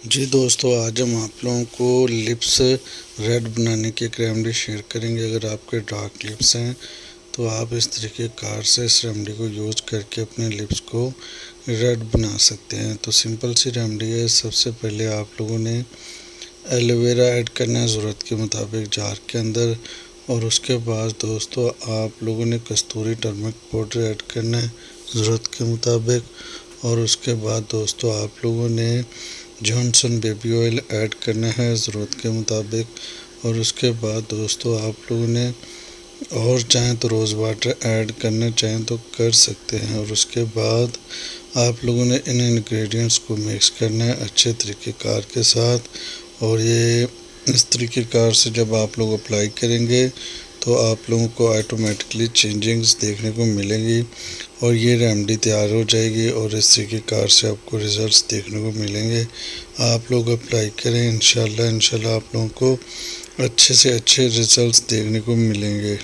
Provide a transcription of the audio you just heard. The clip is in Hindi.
जी दोस्तों, आज हम आप लोगों को लिप्स रेड बनाने की एक रेमेडी शेयर करेंगे। अगर आपके डार्क लिप्स हैं तो आप इस तरीके कार से इस रेमेडी को यूज करके अपने लिप्स को रेड बना सकते हैं। तो सिंपल सी रेमेडी है। सबसे पहले आप लोगों ने एलोवेरा ऐड करना है ज़रूरत के मुताबिक जार के अंदर, और उसके बाद दोस्तों आप लोगों ने कस्तूरी टर्मरिक पाउडर ऐड करना है ज़रूरत के मुताबिक, और उसके बाद दोस्तों आप लोगों ने जॉनसन बेबी ऑयल ऐड करना है ज़रूरत के मुताबिक, और उसके बाद दोस्तों आप लोगों ने और चाहें तो रोज़ वाटर ऐड करना चाहें तो कर सकते हैं। और उसके बाद आप लोगों ने इन इंग्रेडिएंट्स को मिक्स करना है अच्छे तरीके कार के साथ, और ये इस तरीके कार से जब आप लोग अप्लाई करेंगे तो आप लोगों को ऑटोमेटिकली चेंजिंग्स देखने को मिलेंगी और ये रेमेडी तैयार हो जाएगी, और इस तरीके कार से आपको रिज़ल्ट्स देखने को मिलेंगे। आप लोग अप्लाई करें, इंशाल्लाह आप लोगों को अच्छे से अच्छे रिज़ल्ट्स देखने को मिलेंगे।